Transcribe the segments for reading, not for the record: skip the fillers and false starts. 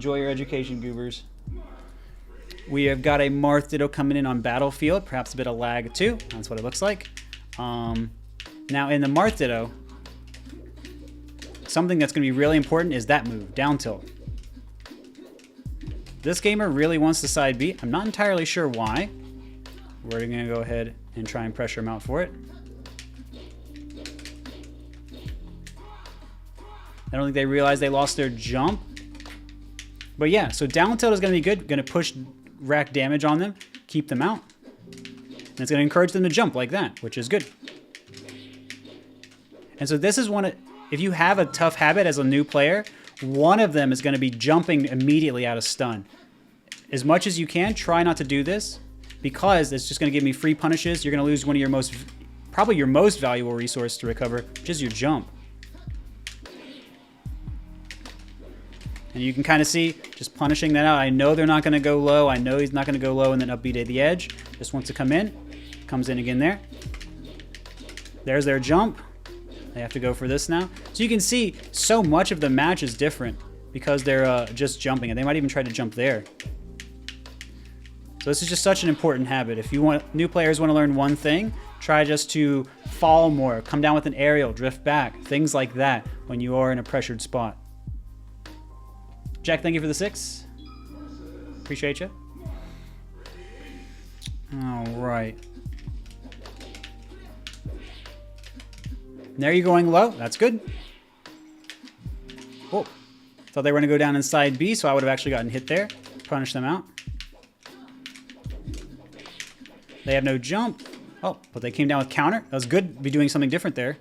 Enjoy your education, goobers. We have got a Marth Ditto coming in on Battlefield. Perhaps a bit of lag too. That's what it looks like. Now in the Marth Ditto, something that's going to be really important is that move, down tilt. This gamer really wants the side B. I'm not entirely sure why. We're going to go ahead and try and pressure him out for it. I don't think they realized they lost their jump. But yeah, so down tilt is going to be good. Going to push rack damage on them, keep them out. And it's going to encourage them to jump like that, which is good. And so this is if you have a tough habit as a new player, one of them is going to be jumping immediately out of stun. As much as you can, try not to do this because it's just going to give me free punishes. You're going to lose one of your probably your most valuable resource to recover, which is your jump. And you can kind of see, just punishing that out. I know they're not going to go low. I know he's not going to go low and then upbeat at the edge. Just wants to come in. Comes in again there. There's their jump. They have to go for this now. So you can see so much of the match is different because they're just jumping. And they might even try to jump there. So this is just such an important habit. If you want new players want to learn one thing, try just to fall more, come down with an aerial, drift back, things like that when you are in a pressured spot. Jack, thank you for the 6. Appreciate you. All right. There you're going low. That's good. Oh, thought they were going to go down inside B, so I would have actually gotten hit there. Punish them out. They have no jump. Oh, but they came down with counter. That was good. Be doing something different there.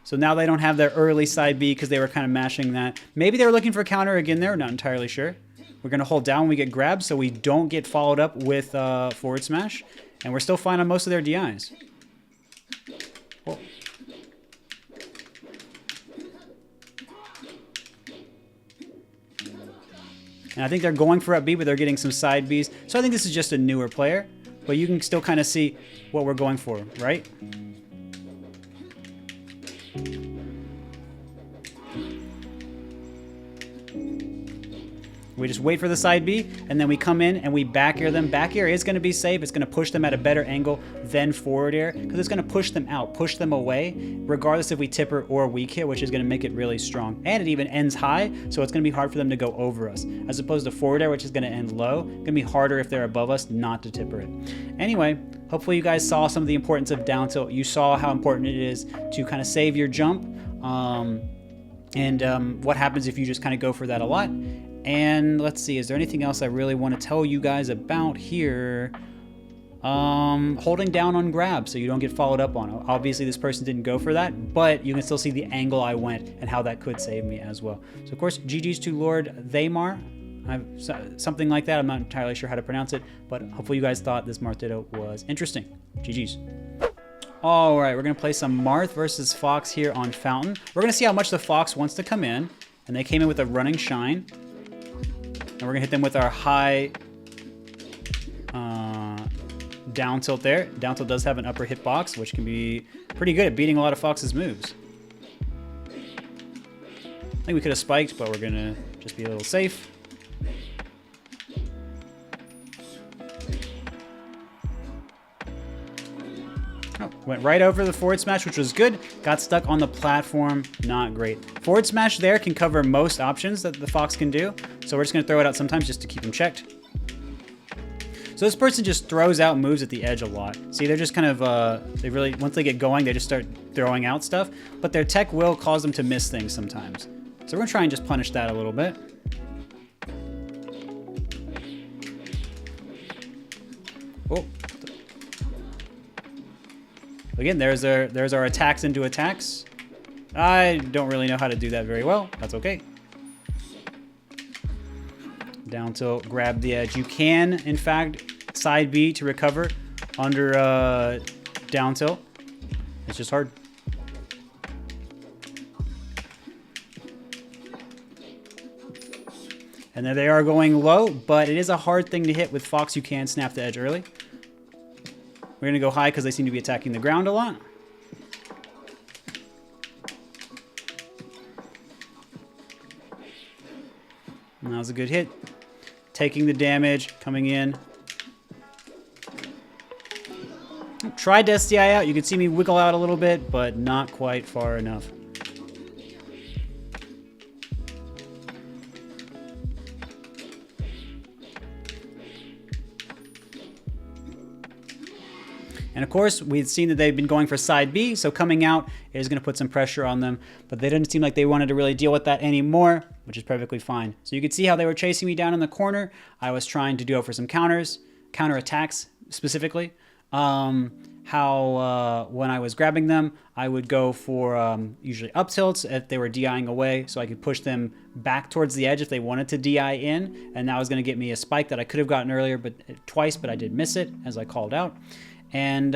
So now they don't have their early side B because they were kind of mashing that. Maybe they were looking for counter again there. Not entirely sure. We're going to hold down when we get grabbed so we don't get followed up with forward smash. And we're still fine on most of their DIs. Oh. And I think they're going for up B, but they're getting some side Bs. So I think this is just a newer player. But you can still kind of see what we're going for, right? We just wait for the side B, and then we come in and we back air them. Back air is going to be safe. It's going to push them at a better angle than forward air because it's going to push them out, push them away, regardless if we tipper or weak hit, which is going to make it really strong. And it even ends high, so it's going to be hard for them to go over us. As opposed to forward air, which is going to end low. It's going to be harder if they're above us not to tipper it. Anyway, hopefully you guys saw some of the importance of down tilt. You saw how important it is to kind of save your jump. What happens if you just kind of go for that a lot. And let's see, is there anything else I really want to tell you guys about here? Holding down on grab so you don't get followed up on. Obviously this person didn't go for that, but you can still see the angle I went and how that could save me as well. So of course, GG's to Lord Thamar. Something like that. I'm not entirely sure how to pronounce it, but hopefully you guys thought this Marth Ditto was interesting. GG's. All right, we're going to play some Marth versus Fox here on Fountain. We're going to see how much the Fox wants to come in, and they came in with a running shine. And we're going to hit them with our high down tilt there. Down tilt does have an upper hitbox, which can be pretty good at beating a lot of Fox's moves. I think we could have spiked, but we're going to just be a little safe. Oh, went right over the forward smash, which was good. Got stuck on the platform. Not great. Forward smash there can cover most options that the Fox can do. So we're just going to throw it out sometimes just to keep him checked. So this person just throws out moves at the edge a lot. See, they're just kind of, once they get going, they just start throwing out stuff. But their tech will cause them to miss things sometimes. So we're going to try and just punish that a little bit. Oh. Again, there's our attacks into attacks. I don't really know how to do that very well. That's okay. Down tilt, grab the edge. You can, in fact, side B to recover under down tilt. It's just hard. And there they are going low, but it is a hard thing to hit with Fox. You can snap the edge early. We're going to go high because they seem to be attacking the ground a lot. Now's a good hit. Taking the damage, coming in. Tried to SDI out. You can see me wiggle out a little bit, but not quite far enough. And of course, we'd seen that they'd been going for side B, so coming out is going to put some pressure on them. But they didn't seem like they wanted to really deal with that anymore, which is perfectly fine. So you could see how they were chasing me down in the corner. I was trying to go for some counters, counter attacks specifically. When I was grabbing them, I would go for usually up tilts if they were DIing away, so I could push them back towards the edge if they wanted to DI in. And that was going to get me a spike that I could have gotten earlier, but twice, but I did miss it, as I called out. And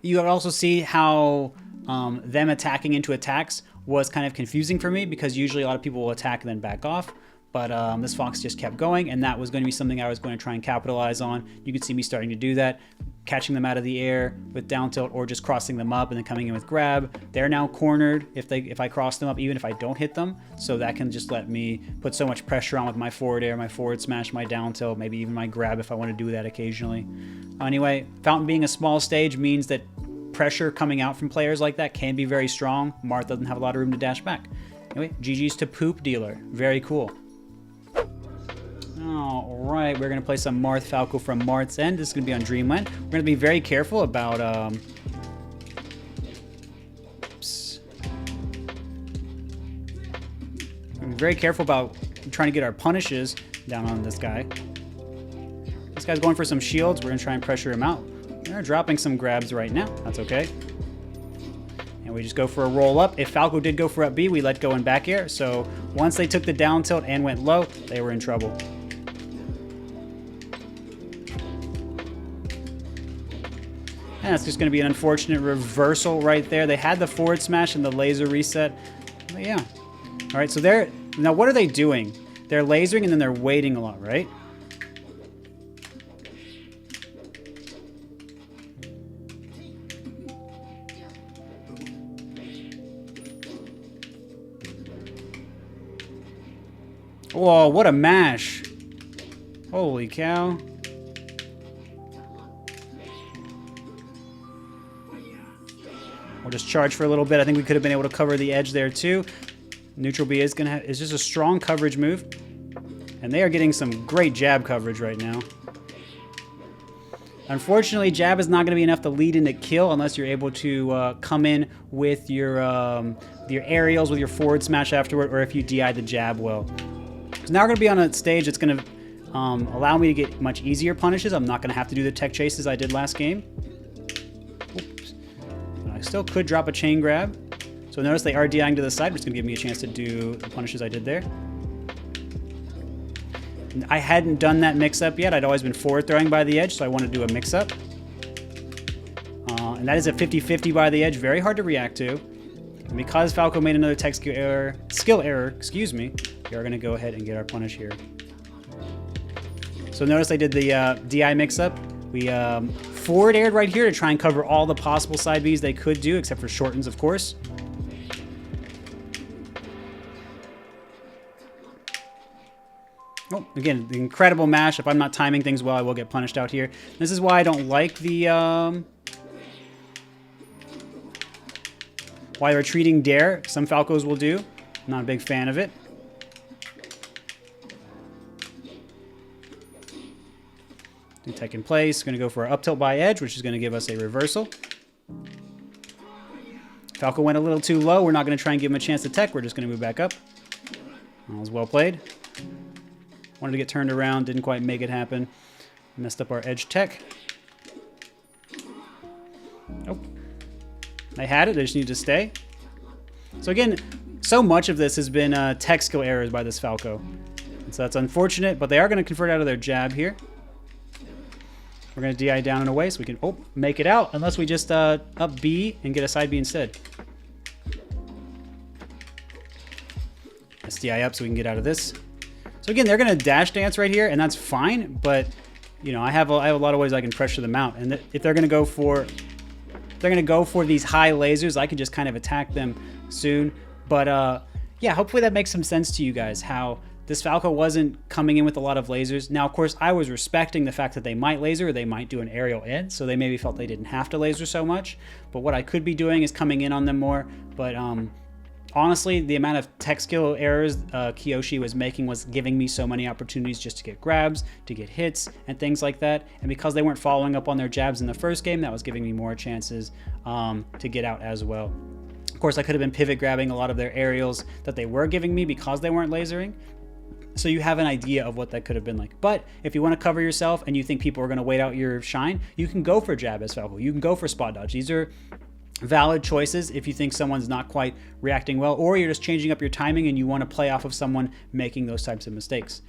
you would also see how them attacking into attacks was kind of confusing for me, because usually a lot of people will attack and then back off. But this Fox just kept going, and that was going to be something I was going to try and capitalize on. You can see me starting to do that, catching them out of the air with down tilt, or just crossing them up and then coming in with grab. They're now cornered if I cross them up, even if I don't hit them. So that can just let me put so much pressure on with my forward air, my forward smash, my down tilt, maybe even my grab if I want to do that occasionally. Anyway, Fountain being a small stage means that pressure coming out from players like that can be very strong. Marth doesn't have a lot of room to dash back. Anyway, GG's to Poop Dealer. Very cool. All right, we're going to play some Marth Falco from Marth's End. This is going to be on Dreamland. We're going to be very careful about... very careful about trying to get our punishes down on this guy. This guy's going for some shields. We're going to try and pressure him out. They're dropping some grabs right now. That's okay. And we just go for a roll up. If Falco did go for up B, we let go in back air. So once they took the down tilt and went low, they were in trouble. And that's just going to be an unfortunate reversal right there. They had the forward smash and the laser reset. But yeah. All right, so they're... Now, what are they doing? They're lasering and then they're waiting a lot, right? Whoa, what a mash. Holy cow. We'll just charge for a little bit. I think we could have been able to cover the edge there too. Neutral B is just a strong coverage move. And they are getting some great jab coverage right now. Unfortunately, jab is not going to be enough to lead into kill unless you're able to come in with your aerials, with your forward smash afterward, or if you DI the jab well. So now we're going to be on a stage that's going to allow me to get much easier punishes. I'm not going to have to do the tech chases I did last game. Oops. I still could drop a chain grab. So notice they are DIing to the side, which is going to give me a chance to do the punishes I did there. I hadn't done that mix-up yet. I'd always been forward throwing by the edge, so I want to do a mix-up. And that is a 50-50 by the edge. Very hard to react to. And because Falco made another tech skill error, excuse me, we are going to go ahead and get our punish here. So notice I did the DI mix-up. We forward aired right here to try and cover all the possible side Bs they could do, except for shortens, of course. Oh, again, the incredible mash. If I'm not timing things well, I will get punished out here. This is why I don't like the... why retreating dare. Some Falcos will do. I'm not a big fan of it. Do tech in place. Going to go for an up tilt by edge, which is going to give us a reversal. Falco went a little too low. We're not going to try and give him a chance to tech. We're just going to move back up. That was well played. Wanted to get turned around, didn't quite make it happen. Messed up our edge tech. Oh. They had it, they just needed to stay. So again, so much of this has been tech skill errors by this Falco. And so that's unfortunate, but they are going to convert out of their jab here. We're going to DI down and away so we can make it out, unless we just up B and get a side B instead. SDI up so we can get out of this. So again, they're going to dash dance right here, and that's fine. But you know, I have a lot of ways I can pressure them out. And if they're going to go for, these high lasers, I can just kind of attack them soon. But yeah, hopefully that makes some sense to you guys, how this Falco wasn't coming in with a lot of lasers. Now, of course, I was respecting the fact that they might laser, or they might do an aerial in, so they maybe felt they didn't have to laser so much. But what I could be doing is coming in on them more. But honestly, the amount of tech skill errors Kiyoshi was making was giving me so many opportunities just to get grabs, to get hits, and things like that. And because they weren't following up on their jabs in the first game, that was giving me more chances to get out as well. Of course, I could have been pivot grabbing a lot of their aerials that they were giving me because they weren't lasering. So you have an idea of what that could have been like. But if you want to cover yourself and you think people are going to wait out your shine, you can go for jab as Falco. You can go for spot dodge. These are valid choices if you think someone's not quite reacting well, or you're just changing up your timing and you want to play off of someone making those types of mistakes.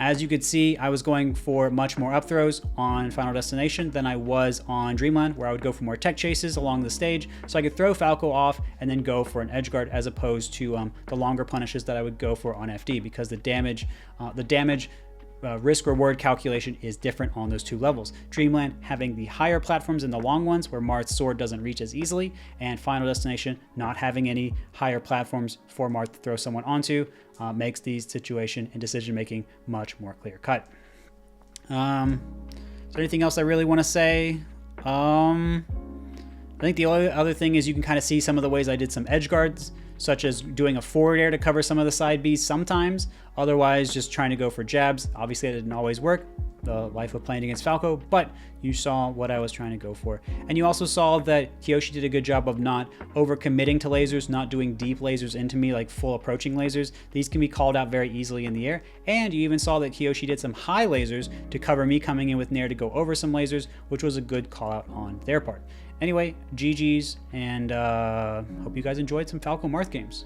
As you could see, I was going for much more up throws on Final Destination than I was on Dreamland, where I would go for more tech chases along the stage, so I could throw Falco off and then go for an edge guard, as opposed to the longer punishes that I would go for on FD, because the damage risk reward calculation is different on those two levels. Dreamland having the higher platforms and the long ones where Marth's sword doesn't reach as easily, and Final Destination not having any higher platforms for Marth to throw someone onto, makes these situation and decision making much more clear cut. Is there anything else I really want to say? I think the only other thing is you can kind of see some of the ways I did some edge guards, such as doing a forward air to cover some of the side Bs sometimes, otherwise just trying to go for jabs. Obviously that didn't always work, the life of playing against Falco, but you saw what I was trying to go for. And you also saw that Kiyoshi did a good job of not over-committing to lasers, not doing deep lasers into me, like full approaching lasers. These can be called out very easily in the air. And you even saw that Kiyoshi did some high lasers to cover me coming in with Nair to go over some lasers, which was a good call out on their part. Anyway, GG's, and hope you guys enjoyed some Falco Marth games.